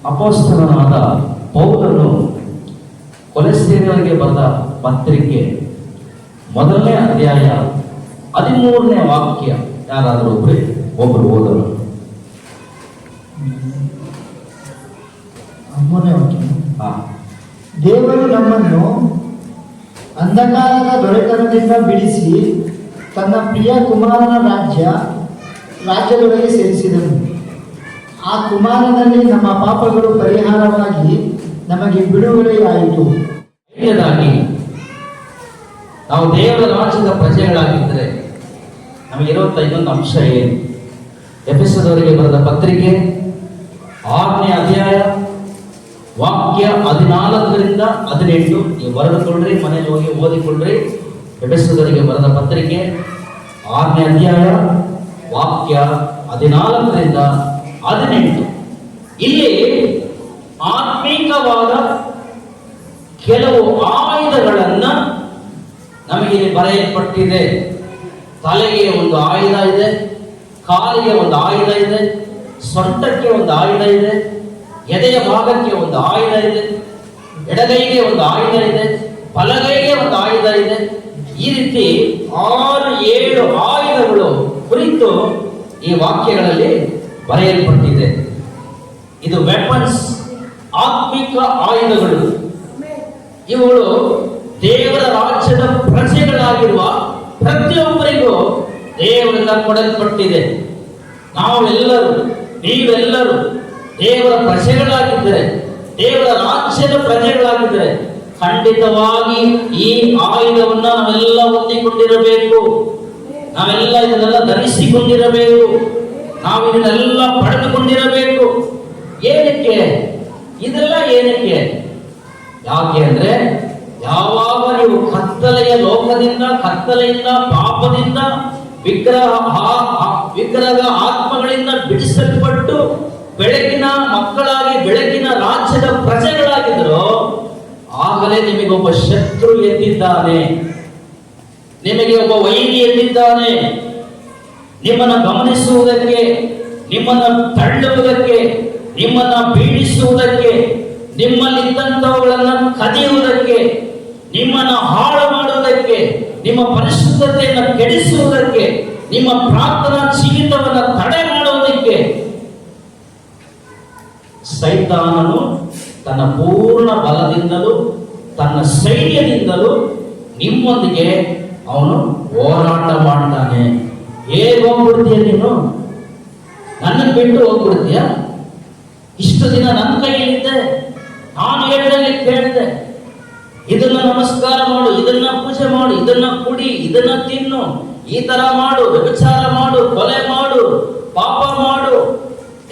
ಅಪೊಸ್ತಲನಾದ ಪೌಲನು ಕೊಲೆಸ್ಸೇರಿಯರಿಗೆ ಬರೆದ ಪತ್ರಿಕೆ 1ನೇ ಅಧ್ಯಾಯ 13ನೇ ವಾಕ್ಯ ಯಾರಾದರೂ ಒಬ್ಬರು ಓದಲು. 13ನೇ ವಾಕ್ಯ. ದೇವರು ನಮ್ಮನ್ನು ಅಂಧಕಾರದ ದೊರೆತನದಿಂದ ಬಿಡಿಸಿ ತನ್ನ ಪ್ರಿಯ ಕುಮಾರನ ರಾಜ್ಯದೊಳಗೆ ಸೇರಿಸಿದನು. ಆ ಕುಮಾರನಲ್ಲಿ ನಮ್ಮ ಪಾಪಗಳು ಪರಿಹಾರವಾಗಿ ನಮಗೆ ಬಿಡುಗಡೆಯಾಯಿತು. ಐದನೇದಾಗಿ, ನಾವು ದೇವರ ರಾಜ್ಯದ ಪ್ರಜೆಗಳಾಗಿದ್ದರೆ ನಮಗಿರುವಂಥ ಇನ್ನೊಂದು ಅಂಶ ಏನು? ಎಫೆಸದವರಿಗೆ ಬರೆದ ಪತ್ರಿಕೆ 6ನೇ ಅಧ್ಯಾಯ ವಾಕ್ಯ 14ರಿಂದ 18. ನೀವು ಬರೆದುಕೊಳ್ಳ್ರಿ, ಮನೆಯಲ್ಲಿ ಹೋಗಿ ಓದಿಕೊಳ್ಳ್ರಿ. ಎಫೆಸದವರಿಗೆ ಬರೆದ ಪತ್ರಿಕೆ 6ನೇ ಅಧ್ಯಾಯ ವಾಕ್ಯ 14ರಿಂದ 18. ಇಲ್ಲಿ ಆತ್ಮೀಕವಾದ ಕೆಲವು ಆಯುಧಗಳನ್ನ ನಮಗೆ ಬರೆಯಲ್ಪಟ್ಟಿದೆ. ತಲೆಗೆ ಒಂದು ಆಯುಧ ಇದೆ, ಕಾಲಿಗೆ ಒಂದು ಆಯುಧ ಇದೆ, ಸೊಂಟಕ್ಕೆ ಒಂದು ಆಯುಧ ಇದೆ, ಎದೆಯ ಭಾಗಕ್ಕೆ ಒಂದು ಆಯುಧ ಇದೆ, ಎಡಗೈಗೆ ಒಂದು ಆಯುಧ ಇದೆ, ಬಲಗೈಗೆ ಒಂದು ಆಯುಧ ಇದೆ. ಈ ರೀತಿ 6-7 ಆಯುಧಗಳು ಕುರಿತು ಈ ವಾಕ್ಯಗಳಲ್ಲಿ ಬರೆಯಲ್ಪಟ್ಟಿದೆ. ಇದು ವೆಪನ್ಸ್, ಆತ್ಮಿಕ ಆಯುಧಗಳು. ಇವುಗಳು ದೇವರ ರಾಜ್ಯದ ಪ್ರಜೆಗಳಾಗಿರುವ ಪ್ರತಿಯೊಬ್ಬರಿಗೂ ದೇವರಿಂದ ಕೊಡಲ್ಪಟ್ಟಿದೆ. ನಾವೆಲ್ಲರೂ, ನೀವೆಲ್ಲರೂ ದೇವರ ಪ್ರಜೆಗಳಾಗಿದ್ದರೆ, ದೇವರ ರಾಜ್ಯದ ಪ್ರಜೆಗಳಾಗಿದ್ದರೆ ಖಂಡಿತವಾಗಿ ಈ ಆಯುಧವನ್ನ ನಾವೆಲ್ಲ ಹೊಂದಿಕೊಂಡಿರಬೇಕು. ನಾವೆಲ್ಲ ಇದನ್ನೆಲ್ಲ ಧರಿಸಿಕೊಂಡಿರಬೇಕು. ನಾವು ಇದನ್ನೆಲ್ಲ ಪಡೆದುಕೊಂಡಿರಬೇಕು. ಏನಕ್ಕೆ ಇದೆಲ್ಲ? ಏನಕ್ಕೆ? ಯಾಕೆ ಅಂದ್ರೆ, ಯಾವಾಗ ನೀವು ಕತ್ತಲೆಯ ಲೋಕದಿಂದ, ಕತ್ತಲೆಯಿಂದ, ಪಾಪದಿಂದ, ವಿಗ್ರಹ ಆತ್ಮಗಳಿಂದ ಬಿಡಿಸಲ್ಪಟ್ಟು ಬೆಳಕಿನ ಮಕ್ಕಳಾಗಿ ಬೆಳಕಿನ ರಾಜ್ಯದ ಪ್ರಜೆಗಳಾಗಿದ್ರು, ಆಗಲೇ ನಿಮಗೊಬ್ಬ ಶತ್ರು ಎದ್ದಿದ್ದಾನೆ, ನಿಮಗೆ ಒಬ್ಬ ವೈರಿ ಎದ್ದಿದ್ದಾನೆ. ನಿಮ್ಮನ್ನ ಗಮನಿಸುವುದಕ್ಕೆ, ನಿಮ್ಮನ್ನ ತಳ್ಳುವುದಕ್ಕೆ, ನಿಮ್ಮನ್ನ ಪೀಡಿಸುವುದಕ್ಕೆ, ನಿಮ್ಮಲ್ಲಿದ್ದಂಥವುಗಳನ್ನ ಕದಿಯುವುದಕ್ಕೆ, ನಿಮ್ಮನ್ನ ಹಾಳು ಮಾಡುವುದಕ್ಕೆ, ನಿಮ್ಮ ಪರಿಶುದ್ಧತೆಯನ್ನು ಕೆಡಿಸುವುದಕ್ಕೆ, ನಿಮ್ಮ ಪ್ರಾರ್ಥನಾ ಜೀವಿತವನ್ನು ತಡೆ ಮಾಡುವುದಕ್ಕೆ ಸೈತಾನನು ತನ್ನ ಪೂರ್ಣ ಬಲದಿಂದಲೂ ತನ್ನ ಸೈನ್ಯದಿಂದಲೂ ನಿಮ್ಮೊಂದಿಗೆ ಅವನು ಹೋರಾಟ ಮಾಡ್ತಾನೆ. ಹೇಗೆ ಹೋಗ್ಬಿಡ್ತೀಯ ನೀನು? ನನ್ನನ್ನು ಬಿಟ್ಟು ಹೋಗ್ಬಿಡ್ತೀಯ? ಇಷ್ಟು ದಿನ ನನ್ನ ಕೈಯಲ್ಲಿದ್ದೆ, ನಾನು ಹೇಳಿದಲ್ಲಿ ಕೇಳಿದೆ, ಇದನ್ನ ನಮಸ್ಕಾರ ಮಾಡು, ಇದನ್ನ ಪೂಜೆ ಮಾಡು, ಇದನ್ನ ಕುಡಿ, ಇದನ್ನ ತಿನ್ನು, ಈ ತರ ಮಾಡು, ವ್ಯಭಿಚಾರ ಮಾಡು, ಕೊಲೆ ಮಾಡು, ಪಾಪ ಮಾಡು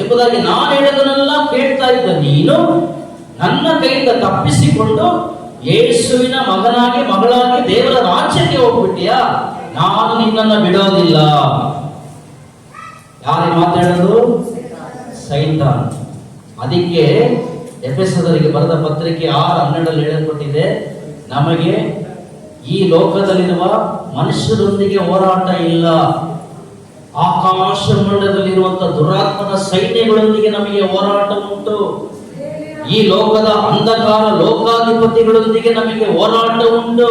ಎಂಬುದಾಗಿ ನಾನು ಹೇಳೋದನ್ನೆಲ್ಲ ಕೇಳ್ತಾ ಇದ್ದ ನೀನು ನನ್ನ ಕೈಯಿಂದ ತಪ್ಪಿಸಿಕೊಂಡು ಯೇಸುವಿನ ಮಗನಾಗಿ ಮಗಳಾಗಿ ದೇವರ ರಾಜ್ಯಕ್ಕೆ ಹೋಗ್ಬಿಟ್ಟಿಯಾ? ನಾನು ನಿನ್ನನ್ನು ಬಿಡೋದಿಲ್ಲ. ಯಾರಿಗೆ ಮಾತಾಡೋದು? ಸೈತಾನ. ಅದಕ್ಕೆ ಎಫೆಸದವರಿಗೆ ಬರೆದ ಪತ್ರಿಕೆ 6:12 ಹೇಳಲ್ಪಟ್ಟಿದೆ, ನಮಗೆ ಈ ಲೋಕದಲ್ಲಿರುವ ಮನುಷ್ಯರೊಂದಿಗೆ ಹೋರಾಟ ಇಲ್ಲ, ಆಕಾಶ ಮಂಡಲದಲ್ಲಿರುವಂತಹ ದುರಾತ್ಮನ ಸೈನ್ಯಗಳೊಂದಿಗೆ ನಮಗೆ ಹೋರಾಟ ಉಂಟು. ಈ ಲೋಕದ ಅಂಧಕಾರ ಲೋಕಾಧಿಪತಿಗಳೊಂದಿಗೆ ನಮಗೆ ಹೋರಾಟ ಉಂಟು.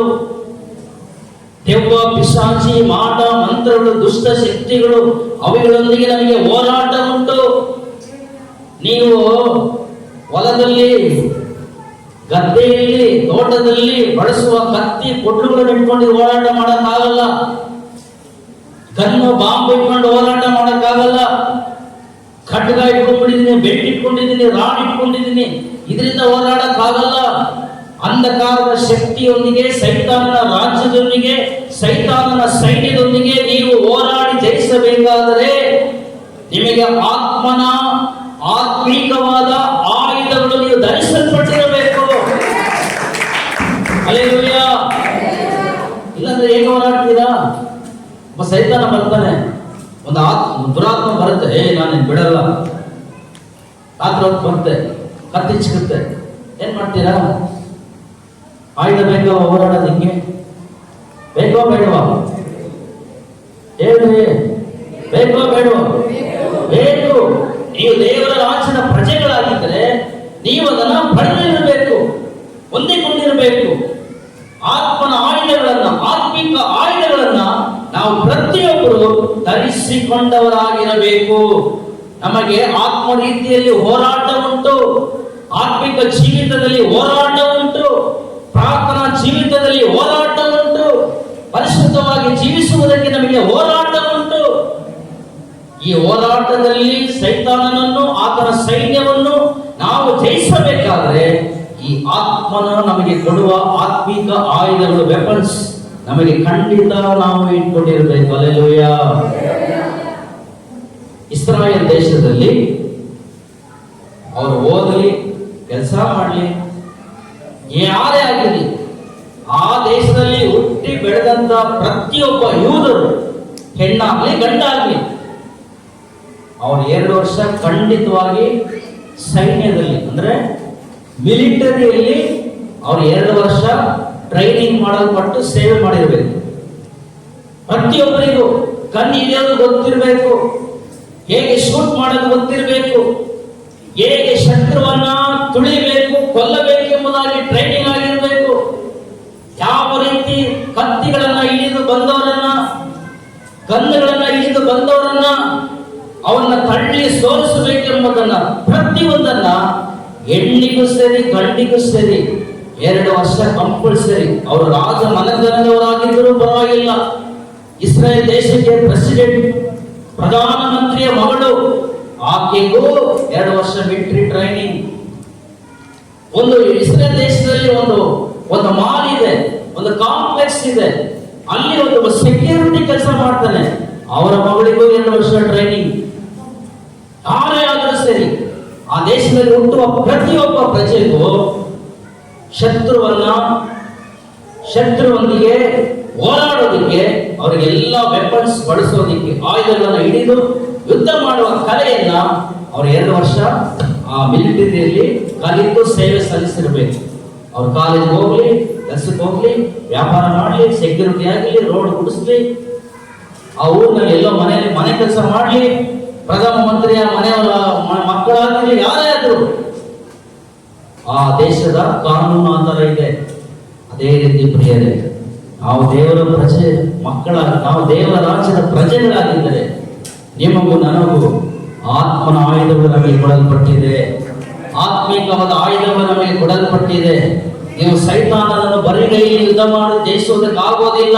ದೆವ್ವ, ಪಿಶಾಚಿ, ಮಾಟ, ಮಂತ್ರಗಳು, ದುಷ್ಟ ಶಕ್ತಿಗಳು, ಅವುಗಳೊಂದಿಗೆ ನಮಗೆ ಹೋರಾಟ ಉಂಟು. ನೀವು ಹೊಲದಲ್ಲಿ, ಗದ್ದೆಯಲ್ಲಿ, ತೋಟದಲ್ಲಿ ಬಳಸುವ ಕತ್ತಿ ಕೊಡ್ಲುಗಳನ್ನು ಇಟ್ಕೊಂಡು ಹೋರಾಟ ಮಾಡಕ್ಕಾಗಲ್ಲ. ಗನ್ನು, ಬಾಂಬ್ ಇಟ್ಕೊಂಡು ಹೋರಾಟ ಮಾಡಕ್ಕಾಗಲ್ಲ. ಖಡ್ಗ ಇಟ್ಕೊಂಡ್ಬಿಟ್ಟಿದ್ದೀನಿ, ಬೆಲ್ಟ್ ಇಟ್ಕೊಂಡಿದ್ದೀನಿ, ರಾಡ್ ಇಟ್ಕೊಂಡಿದ್ದೀನಿ, ಇದರಿಂದ ಹೋರಾಡಕ್ಕಾಗಲ್ಲ. ಅಂಧಕಾರದ ಶಕ್ತಿಯೊಂದಿಗೆ, ಸೈತಾನನ ರಾಜ್ಯದೊಂದಿಗೆ, ಸೈತಾನನ ಸೈನ್ಯದೊಂದಿಗೆ ನೀವು ಹೋರಾಡಿ ಜಯಿಸಬೇಕಾದರೆ ನಿಮಗೆ ಆತ್ಮೀಕವಾದ ಆಯುಧಗಳು ನೀವು ಧರಿಸಲ್ಪಟ್ಟಿರಬೇಕು. ಹಲ್ಲೆಲೂಯಾ. ಇಲ್ಲಾಂದ್ರೆ ಹೇಗೆ ಹೋರಾಡ್ತೀರಾ? ಒಬ್ಬ ಸೈತಾನ ಬರ್ತಾನೆ, ಒಂದು ದುರಾತ್ಮ ಬರುತ್ತೆ, ನಾನು ಬಿಡಲ್ಲ, ರಾತ್ರಿ ಹೊತ್ತು ಬರುತ್ತೆ, ಕತ್ತಿ ಚಿಕ್ಕುತ್ತೆ, ಏನ್ ಮಾಡ್ತೀರಾ? ಆಯುಧ ಬೇಕೋ ಹೋರಾಡೋದು? ಹಿಂಗೆ ಬೇಕೋ ಬೇಡವಾ? ಹೇಳ್ರಿ, ಬೇಕೋ ಬೇಡವಾ? ಬೇಕು. ನೀವು ದೇವರ ರಾಜ್ಯದ ಪ್ರಜೆಗಳಾಗಿದ್ದರೆ ನೀವು ಅದನ್ನ ಪಡೆದಿರಬೇಕು, ಹೊಂದಿಕೊಂಡಿರಬೇಕು. ಆತ್ಮನ ಆಯುಧಗಳನ್ನ, ಆತ್ಮಿಕ ಆಯುಧಗಳನ್ನ ನಾವು ಪ್ರತಿಯೊಬ್ಬರು ಧರಿಸಿಕೊಂಡವರಾಗಿರಬೇಕು. ನಮಗೆ ಆತ್ಮ ರೀತಿಯಲ್ಲಿ ಹೋರಾಟ ಉಂಟು, ಆತ್ಮಿಕ ಜೀವಿತದಲ್ಲಿ ಹೋರಾಟ ಉಂಟು, ಪ್ರಾರ್ಥನಾ ಜೀವಿತದಲ್ಲಿ ಹೋರಾಟ ಉಂಟು, ಪರಿಶುದ್ಧವಾಗಿ ಜೀವಿಸುವುದಕ್ಕೆ ನಮಗೆ ಹೋರಾಟ ಉಂಟು. ಈ ಹೋರಾಟದಲ್ಲಿ ಸೈತಾನನನ್ನು, ಆತನ ಸೈನ್ಯವನ್ನು ನಾವು ಜಯಿಸಬೇಕಾದ್ರೆ ಈ ಆತ್ಮನ ನಮಗೆ ಕೊಡುವ ಆತ್ಮಿಕ ಆಯುಧಗಳು, ವೆಪನ್ಸ್ ನಮಗೆ ಖಂಡಿತ ನಾವು ಇಟ್ಕೊಂಡಿರಬೇಕು. ಹಲ್ಲೆಲೂಯಾ. ಇಸ್ರಾಯೇಲ್ ದೇಶದಲ್ಲಿ ಅವರು ಓದಲಿ, ಕೆಲಸ ಮಾಡಲಿ, ಯಾರೇ ಆಗಲಿ, ಆ ದೇಶದಲ್ಲಿ ಹುಟ್ಟಿ ಬೆಳೆದಂತ ಪ್ರತಿಯೊಬ್ಬ ಯೂದರು, ಹೆಣ್ಣಾಗ್ಲಿ ಗಂಡಾಗ್ಲಿ, ಅವರು 2 ವರ್ಷ ಖಂಡಿತವಾಗಿ ಸೈನ್ಯದಲ್ಲಿ ಅಂದ್ರೆ ಮಿಲಿಟರಿಯಲ್ಲಿ ಅವ್ರು 2 ವರ್ಷ ಟ್ರೈನಿಂಗ್ ಮಾಡಲ್ಪಟ್ಟು ಸೇವೆ ಮಾಡಿರ್ಬೇಕು. ಪ್ರತಿಯೊಬ್ಬರಿಗೂ ಕಣ್ಣು ಹಿಡಿಯೋದು ಗೊತ್ತಿರಬೇಕು, ಹೇಗೆ ಶೂಟ್ ಮಾಡೋದು ಗೊತ್ತಿರಬೇಕು, ಹೇಗೆ ಶತ್ರುವನ್ನ ತುಳಿಬೇಕು, ಕೊಲ್ಲಬೇಕೆಂಬುದಾಗಿ ಟ್ರೈನಿಂಗ್ ಆಗಿರಬೇಕು. ಯಾವ ರೀತಿ ಕತ್ತಿಗಳನ್ನ ಹಿಡಿದು ಬಂದವರನ್ನ, ಗನ್ನುಗಳನ್ನ ಹಿಡಿದು ಬಂದವರನ್ನ ಅವನ್ನ ತಳ್ಳಿ ಸೋಲಿಸಬೇಕೆಂಬುದನ್ನ, ಪ್ರತಿಯೊಂದನ್ನ ಹೆಣ್ಣಿಗೂ ಸರಿ ಗಂಡಿಗೂ ಸರಿ 2 ವರ್ಷ ಕಂಪಲ್ಸರಿ. ಅವರು ರಾಜ ಮನೆತನದವರಾಗಿದ್ದರೂ ಪರವಾಗಿಲ್ಲ. ಇಸ್ರೇಲ್ ದೇಶಕ್ಕೆ ಪ್ರೆಸಿಡೆಂಟ್, ಪ್ರಧಾನಮಂತ್ರಿಯ ಮಗಳು, ಆಕೆಗೂ 2 ವರ್ಷ ಮಿಲಿಟರಿ ಟ್ರೈನಿಂಗ್. ಒಂದು ಇಸ್ರೇಲ್ ದೇಶದಲ್ಲಿ ಒಂದು ಮಾಲ್ ಇದೆ, ಒಂದು ಕಾಂಪ್ಲೆಕ್ಸ್ ಇದೆ, ಅಲ್ಲಿ ಒಂದು ಸೆಕ್ಯೂರಿಟಿ ಕೆಲಸ ಮಾಡ್ತಾನೆ, ಅವರ ಮಗಳಿಗೂ 2 ವರ್ಷ ಟ್ರೈನಿಂಗ್. ಯಾರೇ ಆದರೂ ಸರಿ, ಆ ದೇಶದಲ್ಲಿ ಹುಟ್ಟುವ ಪ್ರತಿಯೊಬ್ಬ ಪ್ರಜೆಗೂ ಶತ್ರುವೊಂದಿಗೆ ಹೋರಾಡೋದಿಕ್ಕೆ, ಅವರಿಗೆಲ್ಲ ವೆಪನ್ಸ್ ಬಳಸೋದಿಕ್ಕೆ, ಆಯುಧಗಳನ್ನು ಹಿಡಿದು ಯುದ್ಧ ಮಾಡುವ ಕಲೆಯನ್ನ ಅವರು 2 ವರ್ಷ ಆ ಮಿಲಿಟರಿಯಲ್ಲಿ ಕಲಿತು ಸೇವೆ ಸಲ್ಲಿಸಿರ್ಬೇಕು. ಅವ್ರು ಕಾಲೇಜ್ಗೆ ಹೋಗ್ಲಿ, ಕೆಲಸಕ್ಕೆ ಹೋಗ್ಲಿ, ವ್ಯಾಪಾರ ಮಾಡಲಿ, ಸೆಕ್ಯೂರಿಟಿ ಆಗಲಿ, ರೋಡ್ ಗುಡಿಸ್ಲಿ, ಆ ಊರಿನಲ್ಲಿ ಎಲ್ಲೋ ಮನೆಯಲ್ಲಿ ಮನೆ ಕೆಲಸ ಮಾಡಲಿ, ಪ್ರಧಾನ ಮಂತ್ರಿಯ ಮನೆಯವರ ಮಕ್ಕಳಾಗಲಿ, ಯಾರೇ ಆದ್ರು ಆ ದೇಶದ ಕಾನೂನು ಆ ಥರ ಇದೆ. ಅದೇ ರೀತಿ ಪ್ರಿಯರೇ, ನಾವು ದೇವರ ಪ್ರಜೆ ಮಕ್ಕಳಾಗಿ, ನಾವು ದೇವರ ರಾಜ್ಯದ ಪ್ರಜೆಗಳಾಗಿದ್ದರೆ ನಿಮಗೂ ನನಗೂ ಆತ್ಮನ ಆಯುಧಗಳು ನಮಗೆ ಕೊಡಲ್ಪಟ್ಟಿದೆ, ಆತ್ಮಿಕವಾದ ಆಯುಧಗಳು ನಮಗೆ ಕೊಡಲ್ಪಟ್ಟಿದೆ. ನೀವು ಸೈತಾನನನ್ನು ಬರಿಗೈಯಲ್ಲಿ ಯುದ್ಧ ಮಾಡಿ ಜಯಿಸುವುದಕ್ಕಾಗೋದಿಲ್ಲ.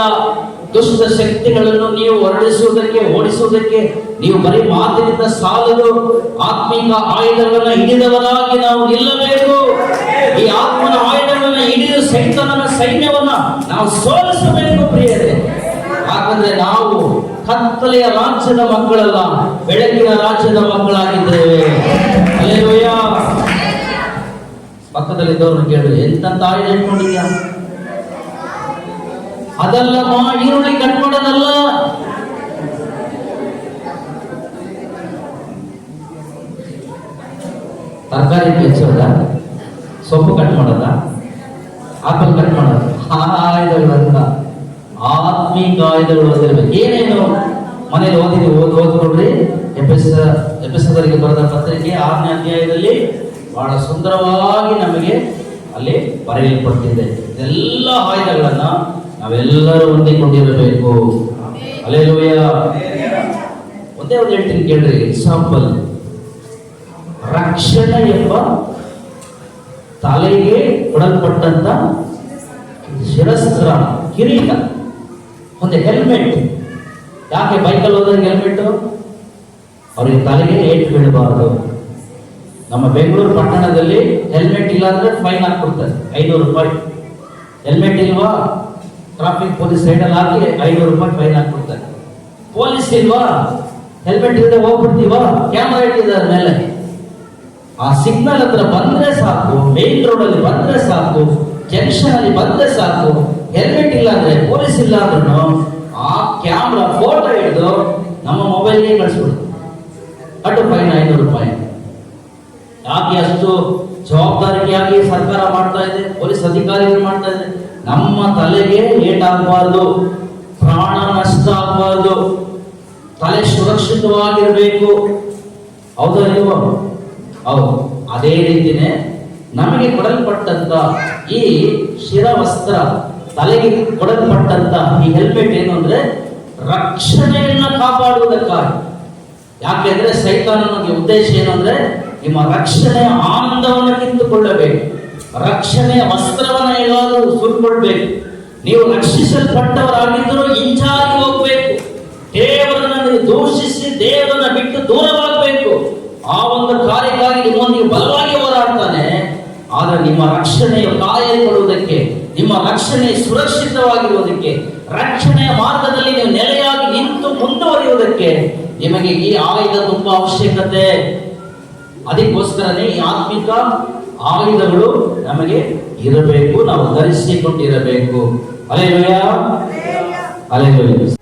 ದುಷ್ಟ ಶಕ್ತಿಗಳನ್ನು ನೀವು ಹೊರಡಿಸುವುದಕ್ಕೆ, ಓಡಿಸುವುದಕ್ಕೆ ನೀವು ಬರೀ ಮಾತಿನಿಂದ ಸಾಲದು. ಆತ್ಮಿಕ ಆಯುಧಗಳನ್ನು ಹಿಡಿದವರಾಗಿ ನಾವು ನಿಲ್ಲಬೇಕು. ಈ ಆತ್ಮನ ಆಯುಧಗಳನ್ನು ಹಿಡಿದು ಸೈತಾನನ ಸೈನ್ಯವನ್ನ ನಾವು ಸೋಲಿಸಬೇಕು ಪ್ರಿಯರೇ. ಯಾಕಂದ್ರೆ ನಾವು ಕತ್ತಲೆಯ ರಾಜ್ಯದ ಮಕ್ಕಳಲ್ಲ, ಬೆಳಕಿನ ರಾಜ್ಯದ ಮಕ್ಕಳಾಗಿದ್ದೇವೆ. ಹಲ್ಲೆಲೂಯಾ. ಪಕ್ಕದಲ್ಲಿದ್ದವ್ರನ್ನ ಕೇಳಿ, ಎಂತ ಆಯುಧ ಇಟ್ಕೊಂಡಿದ್ಯಾ? ಅದಲ್ಲಮ್ಮ, ಈರುಳ್ಳಿ ಕಟ್ ಮಾಡೋದಲ್ಲ, ತರಕಾರಿ ಹೆಚ್ಚೋದ, ಸೊಪ್ಪು ಕಟ್ ಮಾಡೋದ, ಆಪಲ್ ಕಟ್ ಮಾಡೋದ, ಆ ಆಯುಧಗಳನ್ನ ಆತ್ಮೀಕ ಆಯುಧಗಳು ಓದಿರ್ಬೇಕು. ಏನೇನು ಮನೇಲಿ ಓದ್ಕೊಡ್ರಿ. ಎಪಿಸೋದರಿಗೆ ಬರೆದ ಪತ್ರಿಕೆ 6ನೇ ಅಧ್ಯಾಯದಲ್ಲಿ ಬಹಳ ಸುಂದರವಾಗಿ ನಮಗೆ ಅಲ್ಲಿ ಬರೆಯಲ್ಪಟ್ಟಿದೆ. ಇದೆಲ್ಲ ಆಯುಧಗಳನ್ನ ನಾವೆಲ್ಲರೂ ಹೊಂದಿಕೊಂಡಿರಬೇಕು. ಹಲ್ಲೆಲೂಯಾ. ಒಂದೇ ಒಂದು ಹೇಳ್ತೀನಿ ಕೇಳ್ರಿ. ಎಕ್ಸಾಂಪಲ್, ರಕ್ಷಣೆ ಎಂಬ ತಲೆಗೆ ಕೊಡಲ್ಪಟ್ಟಂತ ಶಿರಸ್ತ್ರ, ಕಿರೀಟ, ಒಂದು ಹೆಲ್ಮೆಟ್. ಯಾಕೆ ಬೈಕಲ್ಲಿ ಹೋದಾಗ ಹೆಲ್ಮೆಟ್? ಅವ್ರಿಗೆ ತಲೆಗೆ ಏಟು ಬೀಳಬಾರದು. ನಮ್ಮ ಬೆಂಗಳೂರು ಪಟ್ಟಣದಲ್ಲಿ ಹೆಲ್ಮೆಟ್ ಇಲ್ಲ ಅಂದ್ರೆ ಫೈನ್ ಹಾಕ್ಬಿಡ್ತಾರೆ, 500 ರೂಪಾಯಿ. ಹೆಲ್ಮೆಟ್ ಇಲ್ವಾ, ಟ್ರಾಫಿಕ್ ಪೊಲೀಸ್ ಸೈಡಲ್ಲಿ ಹಾಕಿ 500 ರೂಪಾಯಿ ಫೈನ್ ಹಾಕ್ಬಿಡ್ತಾರೆ. ಪೊಲೀಸ್ ಇಲ್ವಾ, ಹೆಲ್ಮೆಟ್ ಇಲ್ಲದೆ ಹೋಗ್ಬಿಡ್ತೀವಾ, ಕ್ಯಾಮ್ರಾ ಇಟ್ಟಿದ್ದಾರೆ ಮೇಲೆ. ಆ ಸಿಗ್ನಲ್ ಹತ್ರ ಬಂದ್ರೆ ಸಾಕು, ಮೇನ್ ರೋಡ್ ಅಲ್ಲಿ ಬಂದ್ರೆ ಸಾಕು, ಜಂಕ್ಷನ್ ಅಲ್ಲಿ ಬಂದ್ರೆ ಸಾಕು, ಹೆಲ್ಮೆಟ್ ಇಲ್ಲ ಅಂದ್ರೆ, ಪೊಲೀಸ್ ಇಲ್ಲ ಅಂದ್ರೂ ಆ ಕ್ಯಾಮ್ರಾ ಫೋಟೋ ಹಿಡಿದು ನಮ್ಮ ಮೊಬೈಲ್ಗೆ ಕಳಿಸ್ಬಿಡುತ್ತೆ. ಅಟ್ಟು ಫೈನ್ 500 ರೂಪಾಯಿ. ಯಾಕೆ ಅಷ್ಟು ಜವಾಬ್ದಾರಿಯಾಗಿ ಸರ್ಕಾರ ಮಾಡ್ತಾ ಇದೆ, ಪೊಲೀಸ್ ಅಧಿಕಾರಿಗಳು ಮಾಡ್ತಾ ಇದೆ? ನಮ್ಮ ತಲೆಗೆ ಏಟಾಗಬಾರ್ದು, ಪ್ರಾಣ ನಷ್ಟ ಆಗಬಾರ್ದು, ತಲೆ ಸುರಕ್ಷಿತವಾಗಿರ್ಬೇಕು. ಹೌದಾ ನೀವು? ಹೌದು. ಅದೇ ರೀತಿನೇ ನಮಗೆ ಕೊಡಲ್ಪಟ್ಟಂತ ಈ ಶಿರವಸ್ತ್ರ, ತಲೆಗೆ ಕೊಡಲ್ಪಟ್ಟಂತ ಈ ಹೆಲ್ಮೆಟ್ ಏನು ಅಂದ್ರೆ ರಕ್ಷಣೆಯನ್ನ ಕಾಪಾಡುವುದಕ್ಕಾಗಿ. ಯಾಕೆಂದ್ರೆ ಸೈತಾನನಿಗೆ ಉದ್ದೇಶ ಏನು ಅಂದ್ರೆ ನಿಮ್ಮ ರಕ್ಷಣೆಯ ಆನಂದವನ್ನು ಕಿತ್ತುಕೊಳ್ಳಬೇಕು, ರಕ್ಷಣೆಯ ವಸ್ತ್ರವನ್ನ ಎಲ್ಲಾದರೂ ಸುಟ್ಕೊಳ್ಬೇಕು. ನೀವು ರಕ್ಷಿಸಲ್ಪಟ್ಟವರಾಗಿದ್ದರೂ ಹಿಂಚಾಗಿ ಹೋಗ್ಬೇಕು, ದೇವರನ್ನು ದೂಷಿಸಿ ದೇವರನ್ನ ಬಿಟ್ಟು ದೂರವಾಗಬೇಕು. ಆ ಒಂದು ಕಾರ್ಯಕ್ಕಾಗಿ ನಿಮ್ಮೊಂದಿಗೆ ಬಲವಾಗಿ ಹೋರಾಡ್ತಾನೆ. ಆದ್ರೆ ನಿಮ್ಮ ರಕ್ಷಣೆಯ ಕಾಯಲ್ಪಡುವುದಕ್ಕೆ, ನಿಮ್ಮ ರಕ್ಷಣೆ ಸುರಕ್ಷಿತವಾಗಿರುವುದಕ್ಕೆ, ರಕ್ಷಣೆಯ ಮಾರ್ಗದಲ್ಲಿ ನೀವು ನೆಲೆಯಾಗಿ ನಿಂತು ಮುಂದುವರಿಯುವುದಕ್ಕೆ ನಿಮಗೆ ಈ ಆಯುಧ ತುಂಬಾ ಅವಶ್ಯಕತೆ. ಅದಕ್ಕೋಸ್ಕರನೇ ಈ ಆತ್ಮಿಕ ಆಯುಧಗಳು ನಮಗೆ ಇರಬೇಕು, ನಾವು ಧರಿಸಿಕೊಂಡಿರಬೇಕು. Alleluia, alleluia.